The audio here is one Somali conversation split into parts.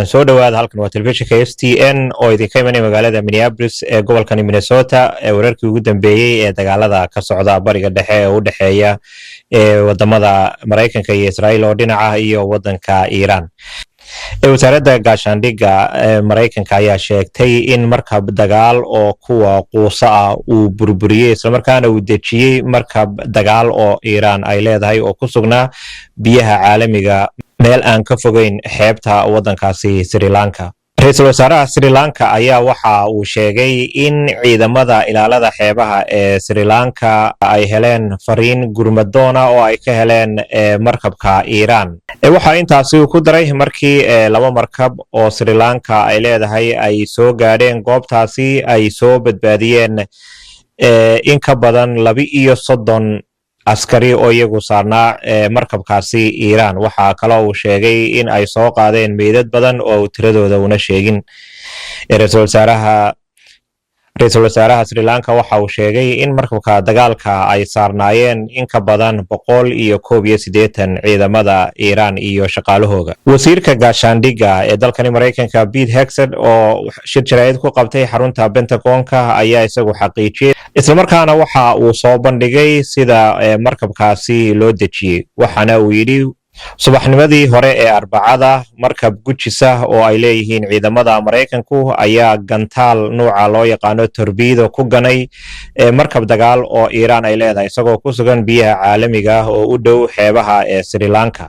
soo dhawaada halkan waa telefishinka STN oo idinka imanaya magaalada Minneapolis ee gobolka Minnesota ee wararkii ugu dambeeyay ee dagaalada ka socda bariga dhexe ee u dhaxeeya wadamada Mareykanka iyo Israa'iil oo dhinaca iyo wadanka Iran. wasaaradda gaashaandhigga Mareykanka ayaa sheegtay in markab dagaal oo kuwa quusa ah uu burburiyay isla markaana uu dejiyay markab dagaal oo Iran ay leedahay oo ku sugnaa biyaha caalamiga meel aan ka fogeyn xeebta wadankaasi Sri Lanka. Ra'iisul wasaaraha Sri Lanka ayaa waxa uu sheegay in ciidamada ilaalada xeebaha ee Sri Lanka ay heleen fariin gurmadoona oo ay ka heleen markabka Iran. Waxa intaasi ku daray markii laba markab oo Sri Lanka ay leedahay ay soo gaadheen goobtaasi ay soo badbaadiyeen in ka badan 32 askari oo iyagu saarnaa markabkaasi Iran. Waxa kale oo uu sheegay in ay soo qaadeen meydad badan oo tiradooda una sheegin. Ra'iisul wasaaraha Sri Lanka waxa uu sheegay in markabka dagaalka ay saarnaayeen in ka badan 181 ciidamada Iran iyo shaqaalahooda. Wasiirka gaashaandhigga ee dalkani Mareykanka Pete Hegseth oo shir jaraa'id ku qabtay xarunta Pentagon-ka ayaa isagu xaqiijiyay isla markaana waxa uu soo bandhigay sida markabkaasi loo dejiyay. Waxaana uu yidhi subaxnimadii hore ee Arbacada markab gujisa oo ay leeyihiin ciidamada Mareykanku ayaa gantaal nooca loo yaqaano torpedo ku ganay markab dagaal oo Iran ay leedahay isagoo ku sugan biyaha caalamiga oo u dhow xeebaha ee Sri Lanka.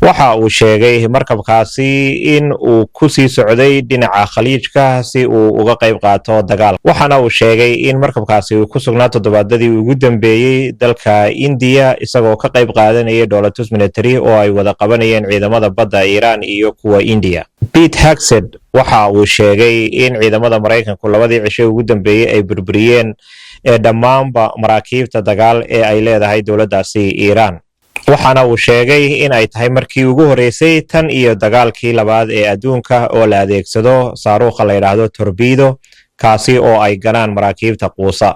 Waxa uu sheegay markabkaasi in uu ku sii socday dhinaca khaliijka si uu uga qayb qaato dagaal. Waxaana uu sheegay in markabkaasi uu ku sugnaa toddobaadadii ugu dambeeyay dalka India isagoo ka qayb qaadanaya dowlatus military oo ay wada qabanayeen ciidamada badda Iran iyo kuwa India. Pete Hegseth waxa uu sheegay in ciidamada Mareykanku labadii cisho ugu dambeeyay ay burburiyeen dhammaanba maraakiibta dagaal ee ay leedahay dowladdaasi Iran. Waxaana uu sheegay in ay tahay markii ugu horeysay tan iyo dagaalkii labaad ee adduunka oo la adeegsado saaruuqa la yiraahdo torpedo kaasi oo ay ganaan maraakiibta quusa.